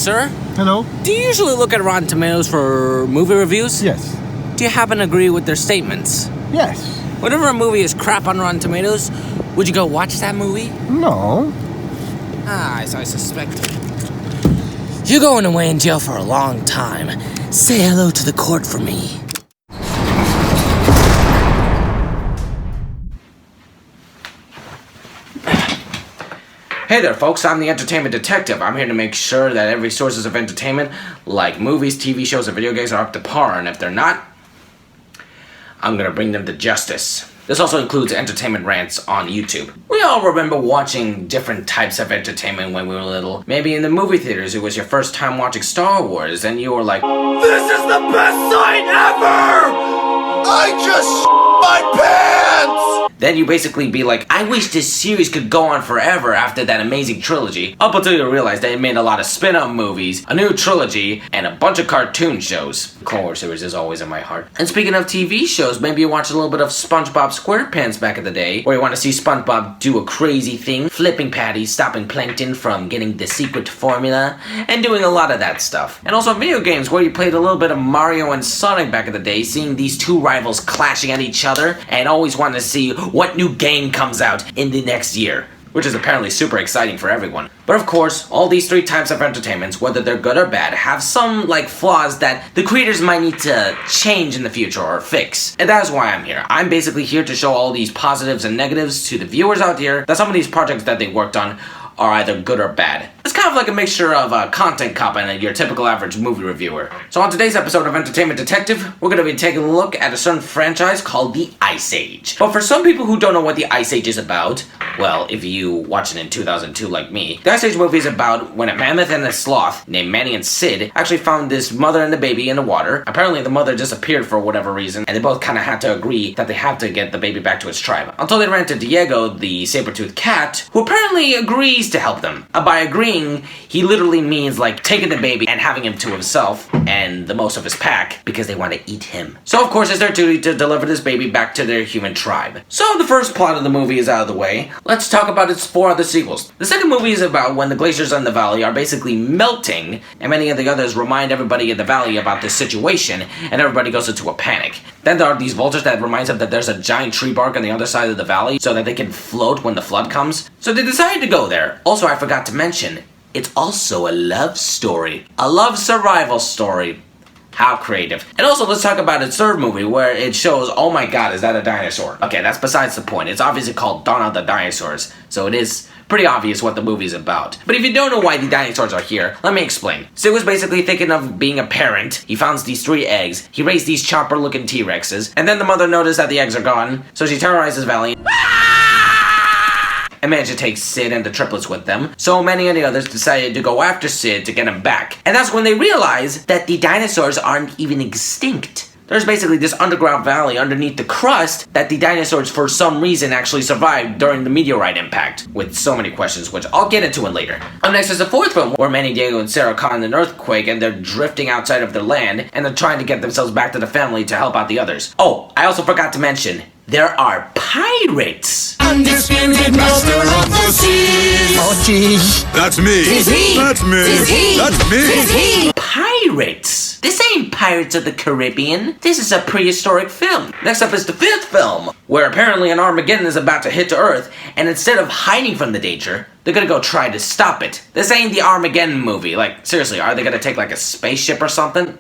sir. Hello? Do you usually look at Rotten Tomatoes for movie reviews? Yes. Do you happen to agree with their statements? Yes. Whenever a movie is crap on Rotten Tomatoes, would you go watch that movie? No. As I suspected. You're going away in jail for a long time. Say hello to the court for me. Hey there, folks. I'm the Entertainment Detective. I'm here to make sure that every sources of entertainment, like movies, TV shows, and video games, are up to par, and if they're not, I'm gonna bring them to justice. This also includes entertainment rants on YouTube. We all remember watching different types of entertainment when we were little. Maybe in the movie theaters, it was your first time watching Star Wars, and you were like, "This is the best sight ever! I just my pants!" Then you basically be like, I wish this series could go on forever after that amazing trilogy, up until you realize they made a lot of spin-off movies, a new trilogy, and a bunch of cartoon shows. The Clone Wars series is always in my heart. And speaking of TV shows, maybe you watched a little bit of Spongebob SquarePants back in the day, where you want to see SpongeBob do a crazy thing, flipping patties, stopping plankton from getting the secret formula, and doing a lot of that stuff. And also video games, where you played a little bit of Mario and Sonic back in the day, seeing these two rivals clashing at each other, and always wanting to see what new game comes out in the next year, which is apparently super exciting for everyone. But of course, all these three types of entertainments, whether they're good or bad, have some flaws that the creators might need to change in the future or fix. And that's why I'm here. I'm basically here to show all these positives and negatives to the viewers out here that some of these projects that they worked on are either good or bad. It's kind of like a mixture of a content cop and your typical average movie reviewer. So on today's episode of Entertainment Detective, we're going to be taking a look at a certain franchise called the Ice Age. But for some people who don't know what the Ice Age is about, well, if you watched it in 2002 like me, the Ice Age movie is about when a mammoth and a sloth named Manny and Sid actually found this mother and the baby in the water. Apparently the mother disappeared for whatever reason, and they both kind of had to agree that they have to get the baby back to its tribe. Until they ran into Diego, the saber-toothed cat, who apparently agrees to help them. By agreeing, he literally means taking the baby and having him to himself and the most of his pack because they want to eat him. So of course it's their duty to deliver this baby back to their human tribe. So the first plot of the movie is out of the way. Let's talk about its four other sequels. The second movie is about when the glaciers in the valley are basically melting, and many of the others remind everybody in the valley about this situation, and everybody goes into a panic. Then there are these vultures that reminds them that there's a giant tree bark on the other side of the valley so that they can float when the flood comes. So they decided to go there. Also, I forgot to mention, it's also a love story. A love survival story. How creative. And also, let's talk about its third movie, where it shows, oh my god, is that a dinosaur? Okay, that's besides the point. It's obviously called Dawn of the Dinosaurs, so it is pretty obvious what the movie's about. But if you don't know why the dinosaurs are here, let me explain. Sid was basically thinking of being a parent. He found these three eggs. He raised these chopper-looking T-Rexes. And then the mother noticed that the eggs are gone, so she terrorizes Valley and managed to take Sid and the triplets with them. So many of the others decided to go after Sid to get him back. And that's when they realized that the dinosaurs aren't even extinct. There's basically this underground valley underneath the crust that the dinosaurs for some reason actually survived during the meteorite impact, with so many questions, which I'll get into next Up next is the fourth film, where Manny, Diego, and Sarah caught in an earthquake and they're drifting outside of their land, and they're trying to get themselves back to the family to help out the others. Oh, I also forgot to mention, there are pirates! Undisputed master of the seas. Oh, geez. That's me. Tis he. That's me. Tis he. That's me. Tis he. Pirates! This ain't Pirates of the Caribbean. This is a prehistoric film. Next up is the fifth film, where apparently an Armageddon is about to hit to Earth, and instead of hiding from the danger, they're gonna go try to stop it. This ain't the Armageddon movie. Seriously, are they gonna take a spaceship or something?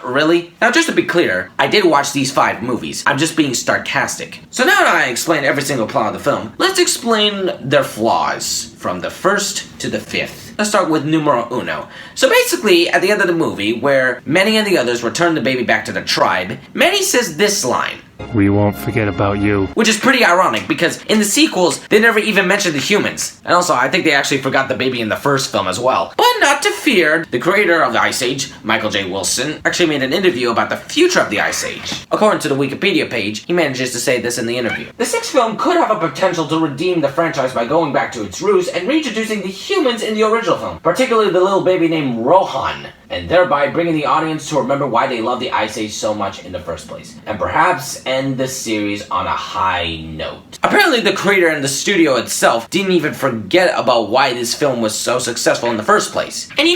Really? Now, just to be clear, I did watch these 5 movies. I'm just being sarcastic. So now that I explained every single plot of the film, let's explain their flaws from the first to the 5th. Let's start with numero uno. So basically, at the end of the movie, where Manny and the others return the baby back to the tribe, Manny says this line. We won't forget about you. Which is pretty ironic, because in the sequels, they never even mentioned the humans. And also, I think they actually forgot the baby in the first film as well. But not to fear, the creator of the Ice Age, Michael J. Wilson, actually made an interview about the future of the Ice Age. According to the Wikipedia page, he manages to say this in the interview. The 6th film could have a potential to redeem the franchise by going back to its roots and reintroducing the humans in the original film, particularly the little baby named Rohan, and thereby bringing the audience to remember why they love the Ice Age so much in the first place, and perhaps end the series on a high note. Apparently the creator and the studio itself didn't even forget about why this film was so successful in the first place. And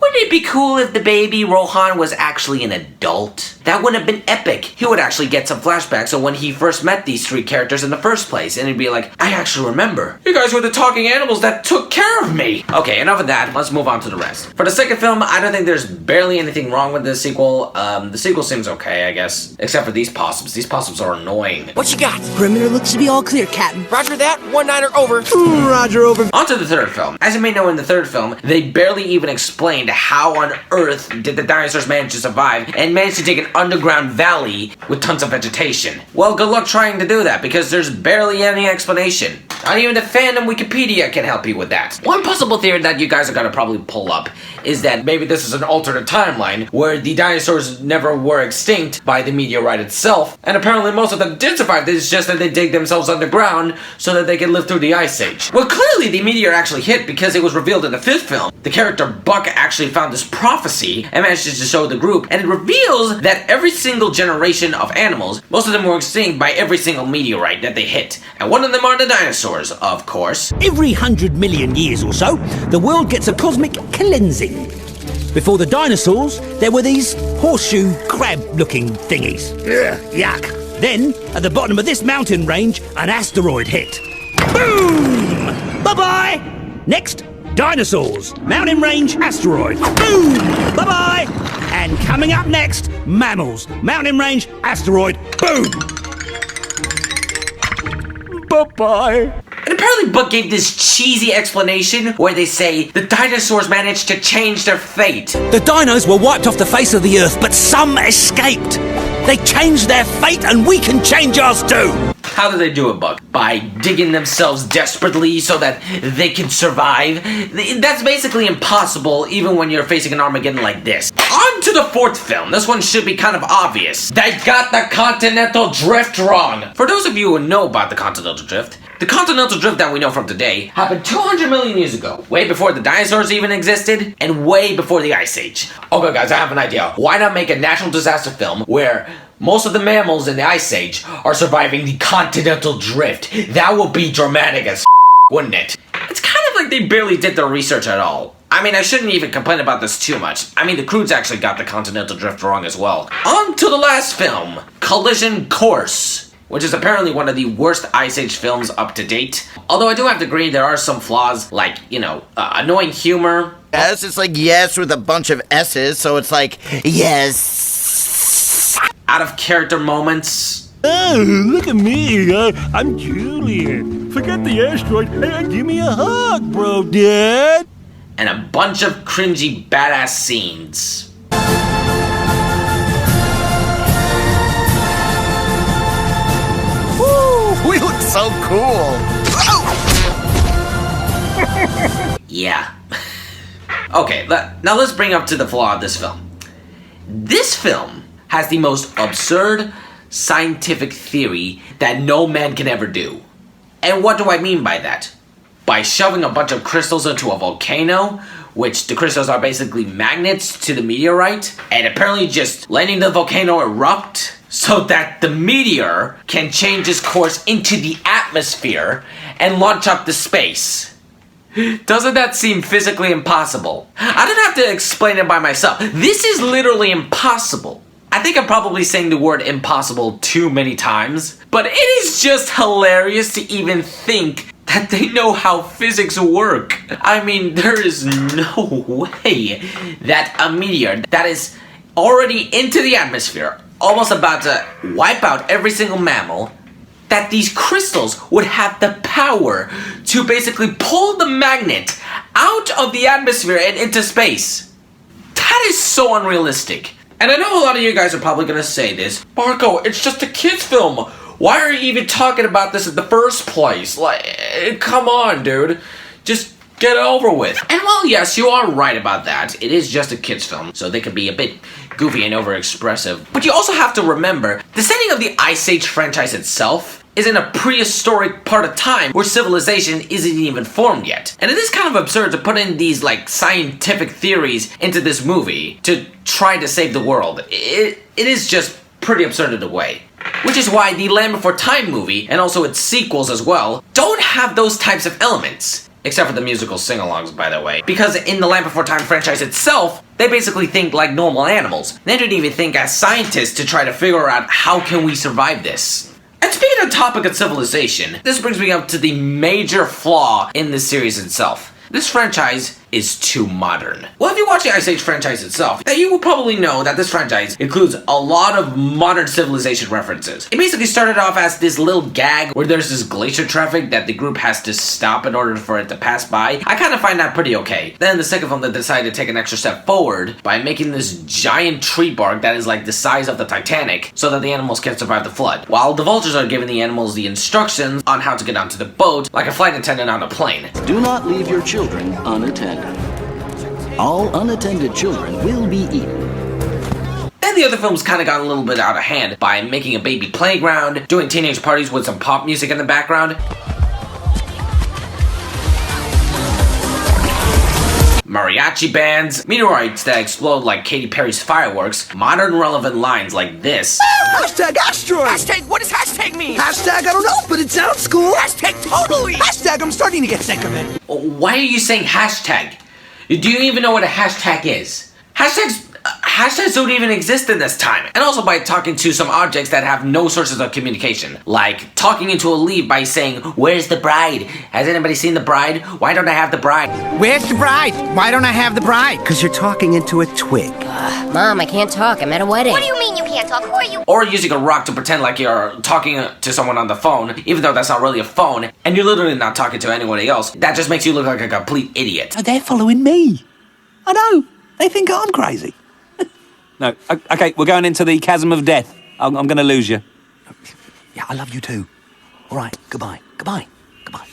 Wouldn't it be cool if the baby Rohan was actually an adult? That would have been epic. He would actually get some flashbacks of when he first met these three characters in the first place, and he'd be like, I actually remember. You guys were the talking animals that took care of me. Okay, enough of that. Let's move on to the rest. For the second film, I don't think there's barely anything wrong with the sequel. The sequel seems okay, I guess. Except for these possums. These possums are annoying. What you got? Perimeter looks to be all clear, Captain. Roger that. 1-9er over. Roger, over. On to the third film. As you may know, in the third film, they barely even explained how on earth did the dinosaurs manage to survive and manage to take an underground valley with tons of vegetation. Well, good luck trying to do that, because there's barely any explanation. Not even the fandom Wikipedia can help you with that. One possible theory that you guys are gonna probably pull up is that maybe this is an alternate timeline where the dinosaurs never were extinct by the meteorite itself, and apparently most of them did survive. It's just that they dig themselves underground so that they can live through the ice age. Well, clearly the meteor actually hit, because it was revealed in the fifth film. The character Buck actually found this prophecy and managed to show the group, and it reveals that every single generation of animals, most of them were extinct by every single meteorite that they hit, and one of them are the dinosaurs, of course. Every 100 million years or so, the world gets a cosmic cleansing. Before the dinosaurs, there were these horseshoe crab-looking thingies. Ugh, yuck. Then, at the bottom of this mountain range, an asteroid hit. Boom! Bye-bye! Next, dinosaurs. Mountain range, asteroid. Boom! Bye-bye! And coming up next, mammals. Mountain range, asteroid. Boom! Bye-bye! And apparently Buck gave this cheesy explanation where they say the dinosaurs managed to change their fate. The dinos were wiped off the face of the earth, but some escaped. They changed their fate, and we can change ours too. How do they do it, Buck? By digging themselves desperately so that they can survive? That's basically impossible even when you're facing an Armageddon like this. On to the fourth film. This one should be kind of obvious. They got the continental drift wrong. For those of you who know about the continental drift that we know from today happened 200 million years ago, way before the dinosaurs even existed, and way before the Ice Age. Okay guys, I have an idea. Why not make a natural disaster film where most of the mammals in the Ice Age are surviving the continental drift? That would be dramatic as wouldn't it? It's kind of like they barely did their research at all. I mean, I shouldn't even complain about this too much. I mean, the Croods actually got the continental drift wrong as well. On to the last film, Collision Course, which is apparently one of the worst Ice Age films up to date. Although I do have to agree there are some flaws, like, annoying humor. Yes, it's like yes with a bunch of S's, so it's like, yes. Out of character moments. Oh, look at me. I'm Julian. Forget the asteroid. Hey, give me a hug, bro, Dad. And a bunch of cringy badass scenes. Woo, we look so cool. Yeah. Okay, now let's bring up to the flaw of this film. This film has the most absurd scientific theory that no man can ever do. And what do I mean by that? By shoving a bunch of crystals into a volcano, which the crystals are basically magnets to the meteorite, and apparently just letting the volcano erupt so that the meteor can change its course into the atmosphere and launch up to space. Doesn't that seem physically impossible? I don't have to explain it by myself. This is literally impossible. I think I'm probably saying the word impossible too many times, but it is just hilarious to even think that they know how physics work. I mean, there is no way that a meteor that is already into the atmosphere, almost about to wipe out every single mammal, that these crystals would have the power to basically pull the magnet out of the atmosphere and into space. That is so unrealistic. And I know a lot of you guys are probably gonna say this, Marco, it's just a kid's film. Why are you even talking about this in the first place? Like, come on, dude. Just get it over with. And while yes, you are right about that, it is just a kid's film, so they can be a bit goofy and overexpressive. But you also have to remember, the setting of the Ice Age franchise itself is in a prehistoric part of time where civilization isn't even formed yet. And it is kind of absurd to put in these, like, scientific theories into this movie to try to save the world. It is just pretty absurd in a way. Which is why the Land Before Time movie, and also its sequels as well, don't have those types of elements. Except for the musical sing-alongs, by the way. Because in the Land Before Time franchise itself, they basically think like normal animals. They didn't even think as scientists to try to figure out how can we survive this. And speaking of topic of civilization, this brings me up to the major flaw in the series itself. This franchise is too modern. Well, if you watch the Ice Age franchise itself, then you will probably know that this franchise includes a lot of modern civilization references. It basically started off as this little gag where there's this glacier traffic that the group has to stop in order for it to pass by. I kind of find that pretty okay. Then the second film, they decided to take an extra step forward by making this giant tree bark that is like the size of the Titanic so that the animals can survive the flood. While the vultures are giving the animals the instructions on how to get onto the boat like a flight attendant on a plane. Do not leave your children unattended. All unattended children will be eaten. And the other films kind of got a little bit out of hand by making a baby playground, doing teenage parties with some pop music in the background, mariachi bands, meteorites that explode like Katy Perry's fireworks, modern relevant lines like this. Hashtag asteroid! Hashtag, what does hashtag mean? Hashtag, I don't know, but it sounds cool! Hashtag totally! Hashtag, I'm starting to get sick of it! Why are you saying hashtag? Do you even know what a hashtag is? Hashtags don't even exist in this time. And also by talking to some objects that have no sources of communication. Like talking into a leaf by saying, "Where's the bride? Has anybody seen the bride? Why don't I have the bride?" Where's the bride? Why don't I have the bride? Because you're talking into a twig. Mom, I can't talk. I'm at a wedding. What do you mean you can't talk? Who are you? Or using a rock to pretend like you're talking to someone on the phone, even though that's not really a phone, and you're literally not talking to anybody else. That just makes you look like a complete idiot. Oh, they're following me. I know. They think I'm crazy. No, okay, we're going into the chasm of death. I'm going to lose you. Yeah, I love you too. All right, goodbye. Goodbye. Goodbye.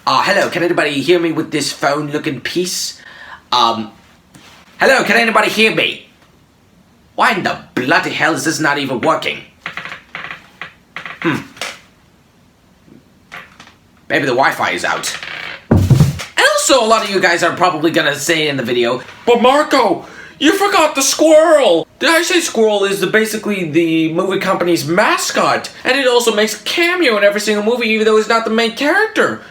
Hello, can anybody hear me with this phone-looking piece? Hello, can anybody hear me? Why in the bloody hell is this not even working? Maybe the Wi-Fi is out. And also, a lot of you guys are probably gonna say in the video, "But Marco, you forgot the squirrel!" Did I say squirrel is basically the movie company's mascot? And it also makes a cameo in every single movie, even though he's not the main character.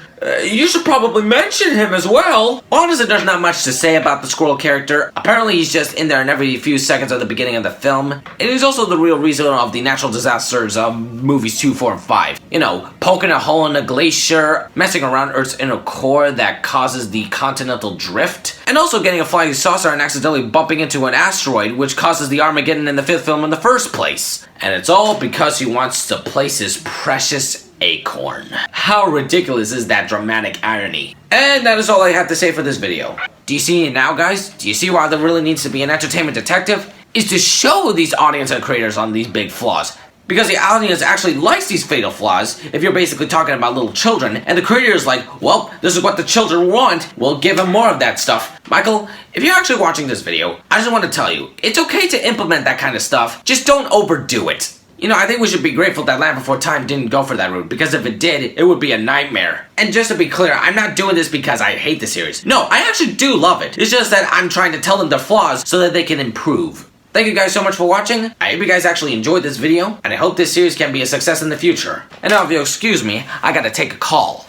You should probably mention him as well. Honestly, there's not much to say about the squirrel character. Apparently, he's just in there in every few seconds of the beginning of the film. And he's also the real reason of the natural disasters of movies 2, 4, and 5. You know, poking a hole in a glacier, messing around Earth's inner core that causes the continental drift, and also getting a flying saucer and accidentally bumping into an asteroid, which causes the Armageddon in the 5th film in the first place. And it's all because he wants to place his precious acorn. How ridiculous is that dramatic irony? And that is all I have to say for this video. Do you see it now, guys? Do you see why there really needs to be an entertainment detective? Is to show these audience and creators on these big flaws. Because the audience actually likes these fatal flaws if you're basically talking about little children, and the creator is like, well, this is what the children want, we'll give them more of that stuff. Michael, if you're actually watching this video, I just want to tell you, it's okay to implement that kind of stuff, just don't overdo it. You know, I think we should be grateful that Land Before Time didn't go for that route, because if it did, it would be a nightmare. And just to be clear, I'm not doing this because I hate the series. No, I actually do love it. It's just that I'm trying to tell them their flaws so that they can improve. Thank you guys so much for watching. I hope you guys actually enjoyed this video, and I hope this series can be a success in the future. And now, if you'll excuse me, I gotta take a call.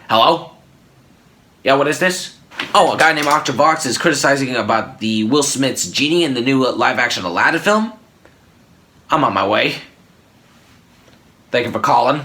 Hello? Yeah, what is this? Oh, a guy named Octavox is criticizing about the Will Smith's Genie in the new live-action Aladdin film? I'm on my way. Thank you for calling.